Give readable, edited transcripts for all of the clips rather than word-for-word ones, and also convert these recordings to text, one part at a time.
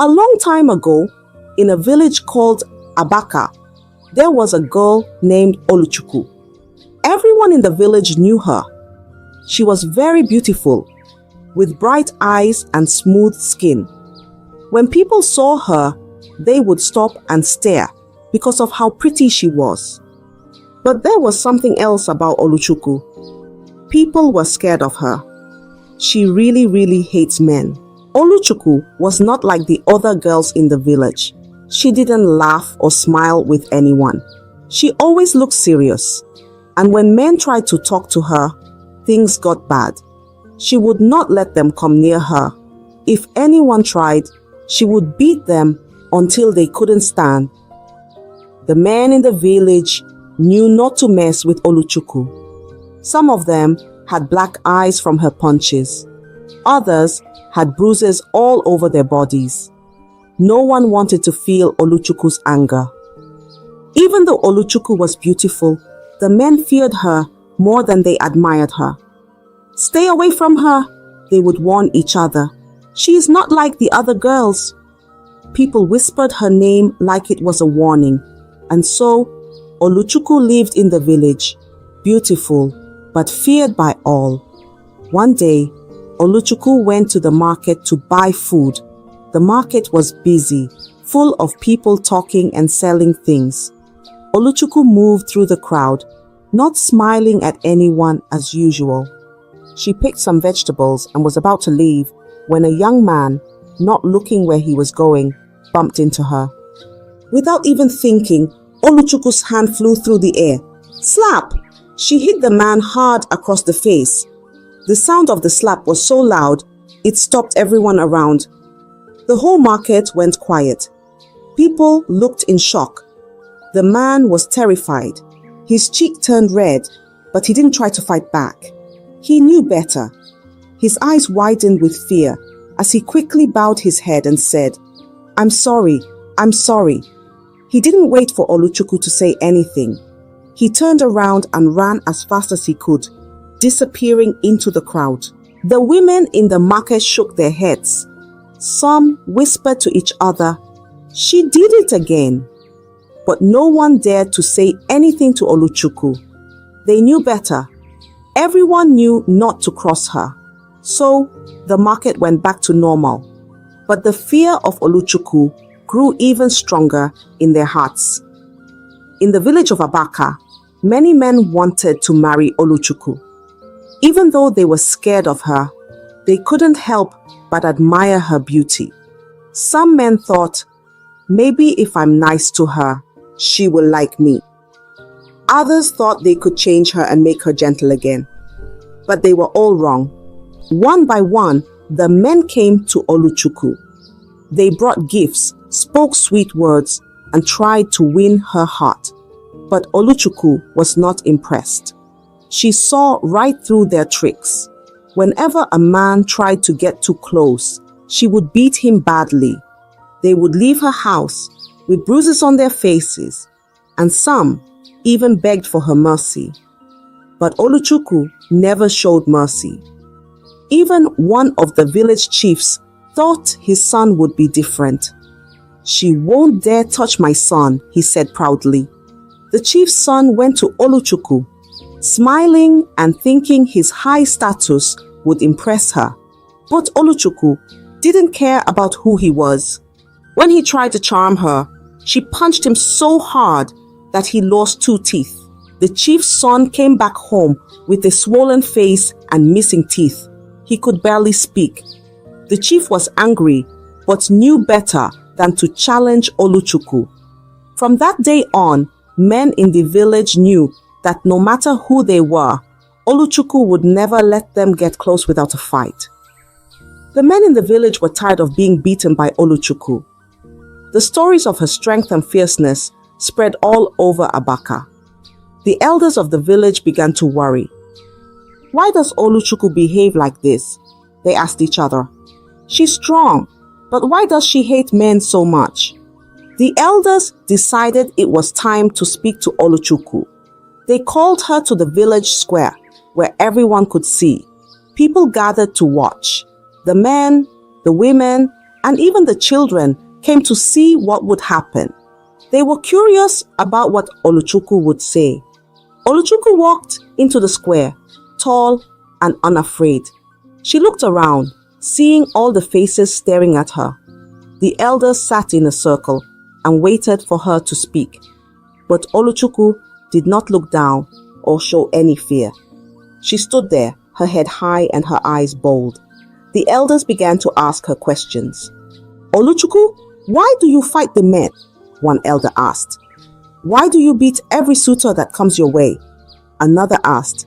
A long time ago, in a village called Abaka, there was a girl named Oluchukwu. Everyone in the village knew her. She was very beautiful, with bright eyes and smooth skin. When people saw her, they would stop and stare because of how pretty she was. But there was something else about Oluchukwu. People were scared of her. She really hates men. Oluchukwu was not like the other girls in the village. She didn't laugh or smile with anyone. She always looked serious. And when men tried to talk to her, things got bad. She would not let them come near her. If anyone tried, she would beat them until they couldn't stand. The men in the village knew not to mess with Oluchukwu. Some of them had black eyes from her punches. Others had bruises all over their bodies. No one wanted to feel Oluchukwu's anger. Even though Oluchukwu was beautiful, the men feared her more than they admired her. Stay away from her, they would warn each other. She is not like the other girls. People whispered her name like it was a warning. And so, Oluchukwu lived in the village, beautiful, but feared by all. One day, Oluchukwu went to the market to buy food. The market was busy, full of people talking and selling things. Oluchukwu moved through the crowd, not smiling at anyone as usual. She picked some vegetables and was about to leave when a young man, not looking where he was going, bumped into her. Without even thinking, Oluchukwu's hand flew through the air. Slap! She hit the man hard across the face. The sound of the slap was so loud, it stopped everyone around. The whole market went quiet. People looked in shock. The man was terrified. His cheek turned red, but he didn't try to fight back. He knew better. His eyes widened with fear as he quickly bowed his head and said, I'm sorry. He didn't wait for Oluchukwu to say anything. He turned around and ran as fast as he could, disappearing into the crowd. The women in the market shook their heads. Some whispered to each other, she did it again. But no one dared to say anything to Oluchukwu. They knew better. Everyone knew not to cross her. So the market went back to normal. But the fear of Oluchukwu grew even stronger in their hearts. In the village of Abaka, many men wanted to marry Oluchukwu. Even though they were scared of her, they couldn't help but admire her beauty. Some men thought, maybe if I'm nice to her, she will like me. Others thought they could change her and make her gentle again. But they were all wrong. One by one, the men came to Oluchukwu. They brought gifts, spoke sweet words, and tried to win her heart. But Oluchukwu was not impressed. She saw right through their tricks. Whenever a man tried to get too close, she would beat him badly. They would leave her house with bruises on their faces, and some even begged for her mercy. But Oluchukwu never showed mercy. Even one of the village chiefs thought his son would be different. She won't dare touch my son, he said proudly. The chief's son went to Oluchukwu, smiling and thinking his high status would impress her. But Oluchukwu didn't care about who he was. When he tried to charm her, she punched him so hard that he lost 2 teeth. The chief's son came back home with a swollen face and missing teeth. He could barely speak. The chief was angry, but knew better than to challenge Oluchukwu. From that day on, men in the village knew that no matter who they were, Oluchukwu would never let them get close without a fight. The men in the village were tired of being beaten by Oluchukwu. The stories of her strength and fierceness spread all over Abaka. The elders of the village began to worry. Why does Oluchukwu behave like this? They asked each other. She's strong, but why does she hate men so much? The elders decided it was time to speak to Oluchukwu. They called her to the village square where everyone could see. People gathered to watch. The men, the women, and even the children came to see what would happen. They were curious about what Oluchukwu would say. Oluchukwu walked into the square, tall and unafraid. She looked around, seeing all the faces staring at her. The elders sat in a circle and waited for her to speak. But Oluchukwu did not look down or show any fear. She stood there, her head high and her eyes bold. The elders began to ask her questions. "Oluchukwu, why do you fight the men?" one elder asked. "Why do you beat every suitor that comes your way?" Another asked.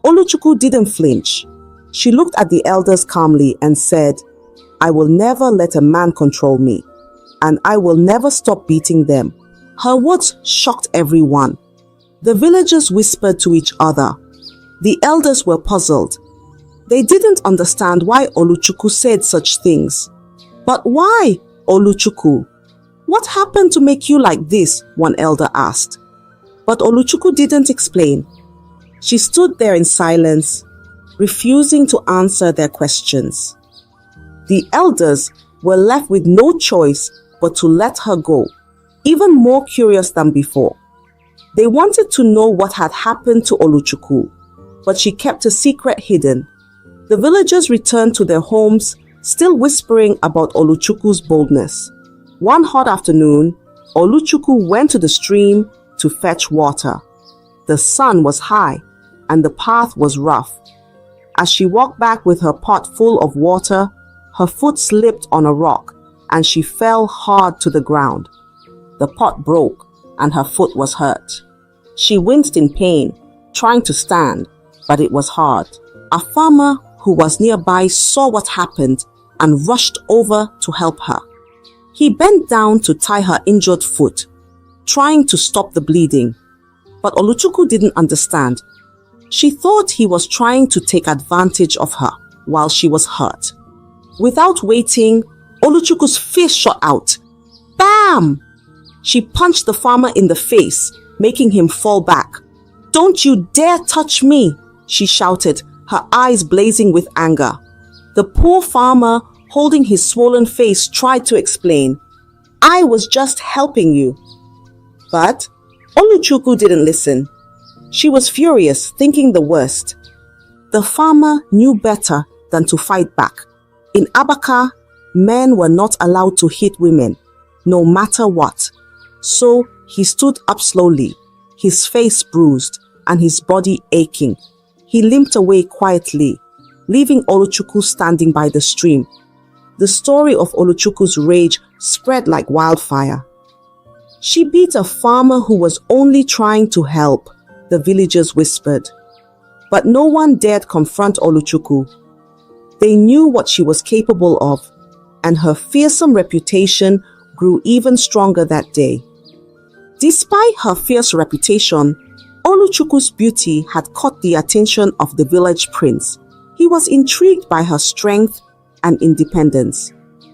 Oluchukwu didn't flinch. She looked at the elders calmly and said, "I will never let a man control me, and I will never stop beating them." Her words shocked everyone. The villagers whispered to each other. The elders were puzzled. They didn't understand why Oluchukwu said such things. "But why, Oluchukwu? What happened to make you like this?" one elder asked. But Oluchukwu didn't explain. She stood there in silence, refusing to answer their questions. The elders were left with no choice but to let her go, even more curious than before. They wanted to know what had happened to Oluchukwu, but she kept a secret hidden. The villagers returned to their homes, still whispering about Oluchukwu's boldness. One hot afternoon, Oluchukwu went to the stream to fetch water. The sun was high and the path was rough. As she walked back with her pot full of water, her foot slipped on a rock and she fell hard to the ground. The pot broke and her foot was hurt. She winced in pain, trying to stand, but it was hard. A farmer who was nearby saw what happened and rushed over to help her. He bent down to tie her injured foot, trying to stop the bleeding. But Oluchukwu didn't understand. She thought he was trying to take advantage of her while she was hurt. Without waiting, Oluchukwu's fist shot out. Bam! She punched the farmer in the face, making him fall back. "Don't you dare touch me!" she shouted, her eyes blazing with anger. The poor farmer, holding his swollen face, tried to explain, "I was just helping you." But Oluchukwu didn't listen. She was furious, thinking the worst. The farmer knew better than to fight back. In Abaka, men were not allowed to hit women, no matter what. So he stood up slowly, his face bruised and his body aching. He limped away quietly, leaving Oluchukwu standing by the stream. The story of Oluchukwu's rage spread like wildfire. She beat a farmer who was only trying to help, the villagers whispered. But no one dared confront Oluchukwu. They knew what she was capable of, and her fearsome reputation grew even stronger that day. Despite her fierce reputation, Oluchukwu's beauty had caught the attention of the village prince. He was intrigued by her strength and independence.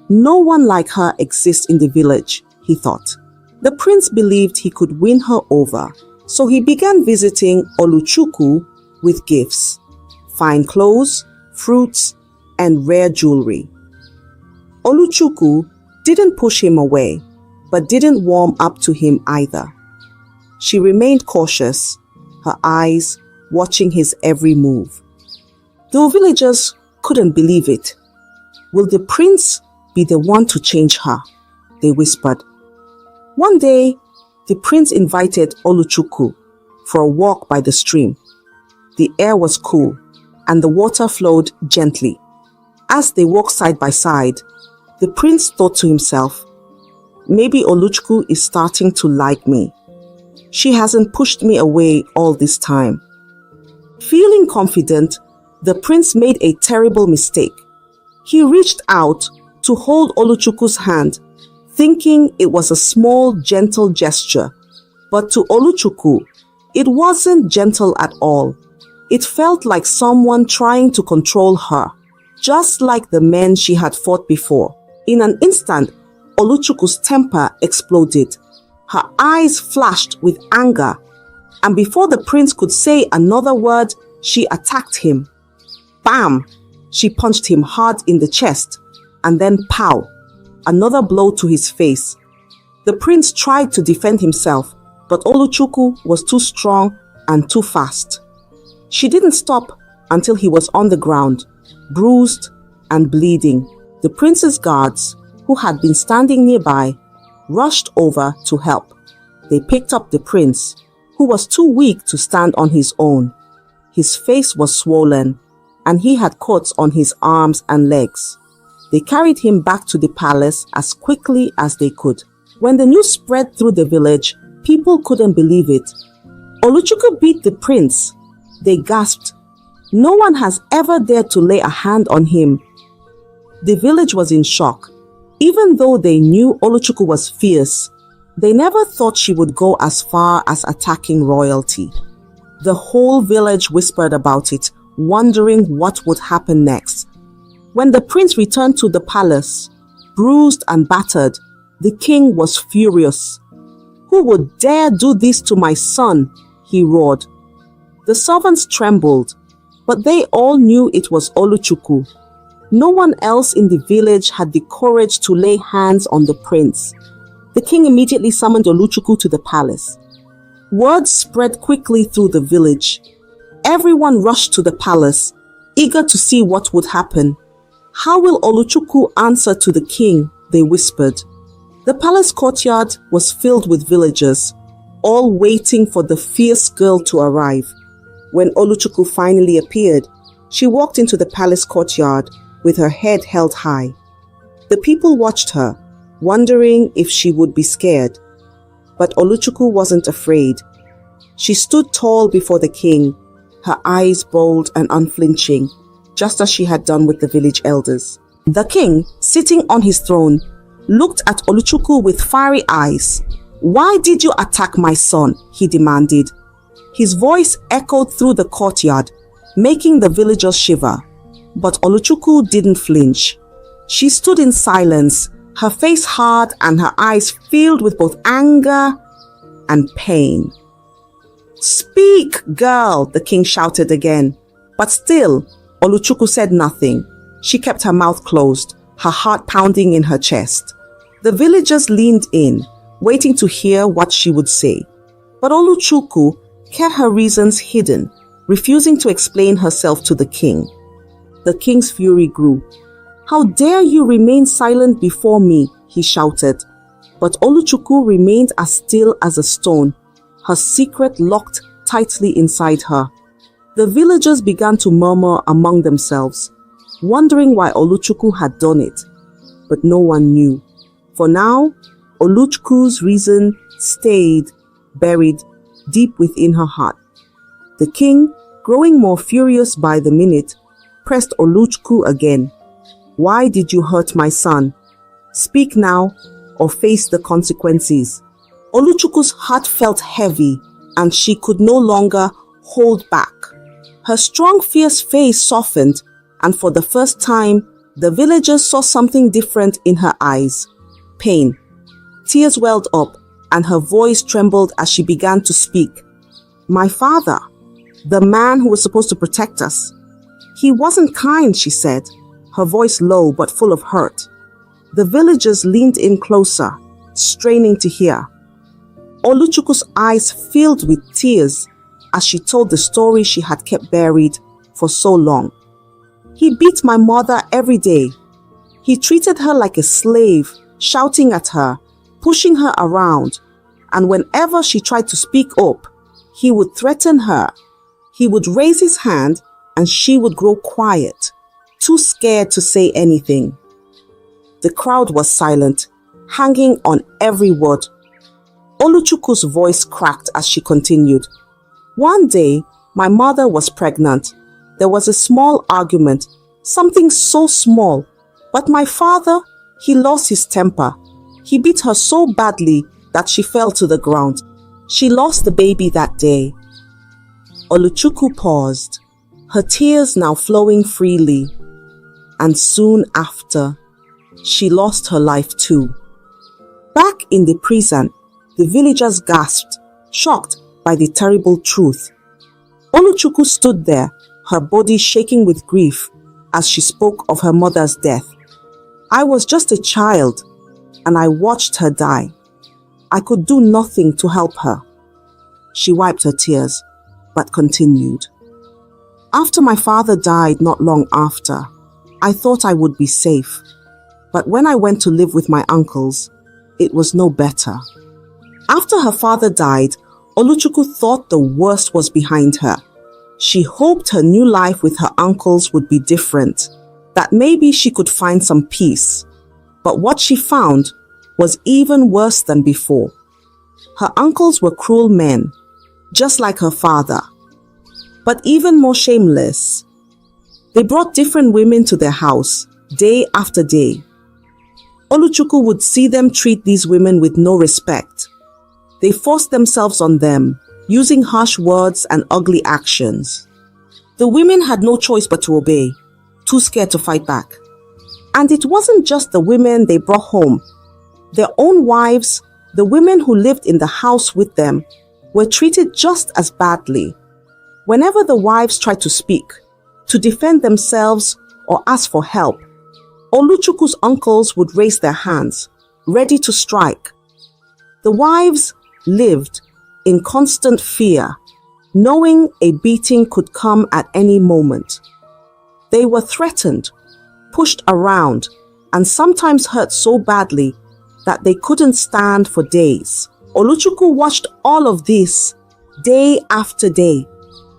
No one like her exists in the village, he thought. The prince believed he could win her over, so he began visiting Oluchukwu with gifts, fine clothes, fruits, and rare jewelry. Oluchukwu didn't push him away, but didn't warm up to him either. She remained cautious, her eyes watching his every move. The villagers couldn't believe it. "Will the prince be the one to change her?" they whispered. One day, the prince invited Oluchukwu for a walk by the stream. The air was cool and the water flowed gently. As they walked side by side, the prince thought to himself, "Maybe Oluchukwu is starting to like me. She hasn't pushed me away all this time." Feeling confident, the prince made a terrible mistake. He reached out to hold Oluchukwu's hand, thinking it was a small, gentle gesture. But to Oluchukwu, it wasn't gentle at all. It felt like someone trying to control her, just like the men she had fought before. In an instant, Oluchukwu's temper exploded. Her eyes flashed with anger, and before the prince could say another word, she attacked him. Bam! She punched him hard in the chest, and then pow! another blow to his face. The prince tried to defend himself, but Oluchukwu was too strong and too fast. She didn't stop until he was on the ground, bruised and bleeding. The prince's guards, who had been standing nearby, rushed over to help. They picked up the prince, who was too weak to stand on his own. His face was swollen, and he had cuts on his arms and legs. They carried him back to the palace as quickly as they could. When the news spread through the village, people couldn't believe it. Oluchukwu beat the prince. They gasped. No one has ever dared to lay a hand on him. The village was in shock. Even though they knew Oluchukwu was fierce, they never thought she would go as far as attacking royalty. The whole village whispered about it, wondering what would happen next. When the prince returned to the palace, bruised and battered, the king was furious. "Who would dare do this to my son?" he roared. The servants trembled, but they all knew it was Oluchukwu. No one else in the village had the courage to lay hands on the prince. The king immediately summoned Oluchukwu to the palace. Word spread quickly through the village. Everyone rushed to the palace, eager to see what would happen. "How will Oluchukwu answer to the king?" they whispered. The palace courtyard was filled with villagers, all waiting for the fierce girl to arrive. When Oluchukwu finally appeared, she walked into the palace courtyard with her head held high. The people watched her, wondering if she would be scared. But Oluchukwu wasn't afraid. She stood tall before the king, her eyes bold and unflinching, just as she had done with the village elders. The king, sitting on his throne, looked at Oluchukwu with fiery eyes. "Why did you attack my son?" he demanded. His voice echoed through the courtyard, making the villagers shiver. But Oluchukwu didn't flinch. She stood in silence, her face hard and her eyes filled with both anger and pain. "Speak, girl," the king shouted again. But still, Oluchukwu said nothing. She kept her mouth closed, her heart pounding in her chest. The villagers leaned in, waiting to hear what she would say. But Oluchukwu kept her reasons hidden, refusing to explain herself to the king. The king's fury grew. "How dare you remain silent before me?" he shouted. But Oluchukwu remained as still as a stone, her secret locked tightly inside her. The villagers began to murmur among themselves, wondering why Oluchukwu had done it. But no one knew. For now, Oluchukwu's reason stayed buried deep within her heart. The king, growing more furious by the minute, pressed Oluchukwu again. "Why did you hurt my son? Speak now or face the consequences." Oluchukwu's heart felt heavy and she could no longer hold back. Her strong, fierce face softened, and for the first time, the villagers saw something different in her eyes. Pain. Tears welled up and her voice trembled as she began to speak. "My father, the man who was supposed to protect us. He wasn't kind," she said, her voice low but full of hurt. The villagers leaned in closer, straining to hear. Oluchukwu's eyes filled with tears as she told the story she had kept buried for so long. "He beat my mother every day. He treated her like a slave, shouting at her, pushing her around, and whenever she tried to speak up, he would threaten her. He would raise his hand and she would grow quiet, too scared to say anything." The crowd was silent, hanging on every word. Oluchukwu's voice cracked as she continued. "One day, my mother was pregnant. There was a small argument, something so small, but my father, he lost his temper. He beat her so badly that she fell to the ground. She lost the baby that day." Oluchukwu paused, her tears now flowing freely. And soon after, she lost her life too. Back in the prison, the villagers gasped, shocked by the terrible truth. Oluchukwu stood there, her body shaking with grief as she spoke of her mother's death. "I was just a child," and I watched her die. I could do nothing to help her. She wiped her tears, but continued. After my father died not long after, I thought I would be safe. But when I went to live with my uncles, it was no better. After her father died, Oluchukwu thought the worst was behind her. She hoped her new life with her uncles would be different, that maybe she could find some peace. But what she found was even worse than before. Her uncles were cruel men, just like her father, but even more shameless. They brought different women to their house, day after day. Oluchukwu would see them treat these women with no respect. They forced themselves on them, using harsh words and ugly actions. The women had no choice but to obey, too scared to fight back. And it wasn't just the women they brought home. Their own wives, the women who lived in the house with them, were treated just as badly. Whenever the wives tried to speak, to defend themselves or ask for help, Oluchukwu's uncles would raise their hands, ready to strike. The wives lived in constant fear, knowing a beating could come at any moment. They were threatened, pushed around, and sometimes hurt so badly that they couldn't stand for days. Oluchukwu watched all of this day after day.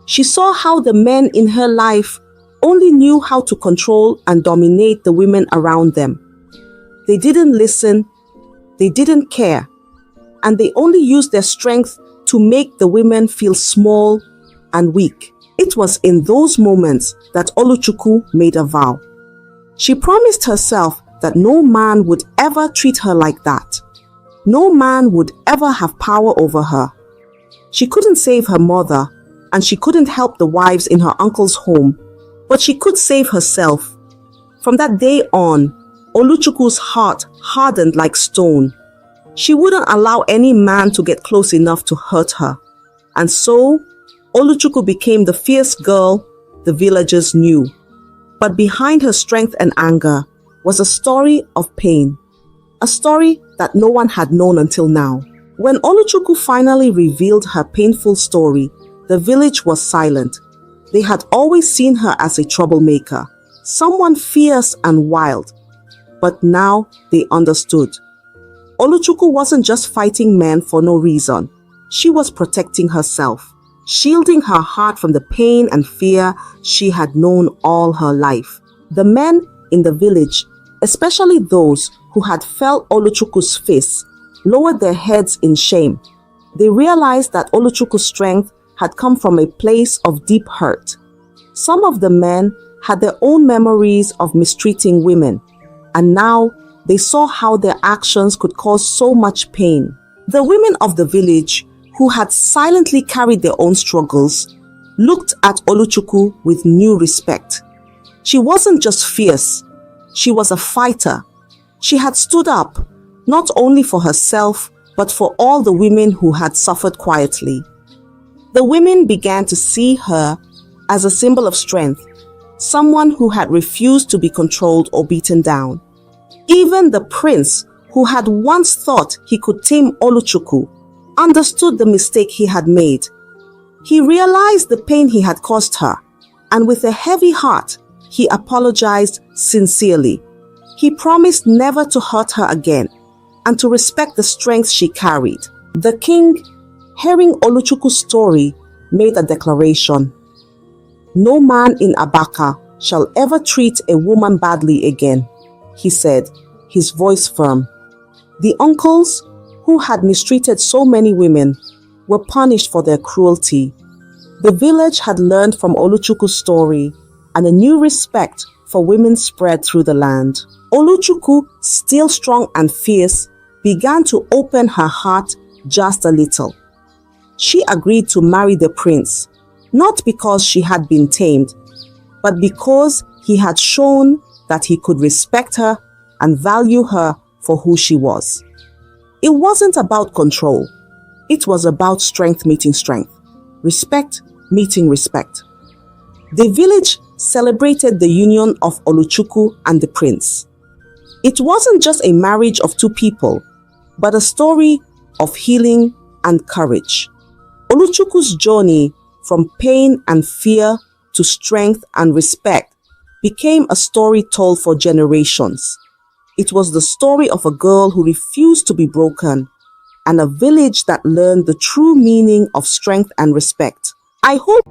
She saw how the men in her life only knew how to control and dominate the women around them. They didn't listen, they didn't care, and they only used their strength to make the women feel small and weak. It was in those moments that Oluchukwu made a vow. She promised herself that no man would ever treat her like that. No man would ever have power over her. She couldn't save her mother, and she couldn't help the wives in her uncle's home, but she could save herself. From that day on, Oluchukwu's heart hardened like stone. She wouldn't allow any man to get close enough to hurt her. And so, Oluchukwu became the fierce girl the villagers knew. But behind her strength and anger was a story of pain. A story that no one had known until now. When Oluchukwu finally revealed her painful story, the village was silent. They had always seen her as a troublemaker, someone fierce and wild. But now they understood. Oluchukwu wasn't just fighting men for no reason. She was protecting herself, shielding her heart from the pain and fear she had known all her life. The men in the village, especially those who had felt Oluchukwu's face, lowered their heads in shame. They realized that Oluchukwu's strength had come from a place of deep hurt. Some of the men had their own memories of mistreating women, and now they saw how their actions could cause so much pain. The women of the village, who had silently carried their own struggles, looked at Oluchukwu with new respect. She wasn't just fierce, she was a fighter. She had stood up, not only for herself, but for all the women who had suffered quietly. The women began to see her as a symbol of strength, someone who had refused to be controlled or beaten down. Even the prince, who had once thought he could tame Oluchukwu, understood the mistake he had made. He realized the pain he had caused her, and with a heavy heart, he apologized sincerely. He promised never to hurt her again, and to respect the strength she carried. The king, hearing Oluchukwu's story, made a declaration. "No man in Abaka shall ever treat a woman badly again," he said, his voice firm. The uncles, who had mistreated so many women, were punished for their cruelty. The village had learned from Oluchukwu's story, and a new respect for women spread through the land. Oluchukwu, still strong and fierce, began to open her heart just a little. She agreed to marry the prince, not because she had been tamed, but because he had shown that he could respect her and value her for who she was. It wasn't about control. It was about strength meeting strength, respect meeting respect. The village celebrated the union of Oluchukwu and the prince. It wasn't just a marriage of two people, but a story of healing and courage. Oluchukwu's journey from pain and fear to strength and respect became a story told for generations. It was the story of a girl who refused to be broken and a village that learned the true meaning of strength and respect. I hope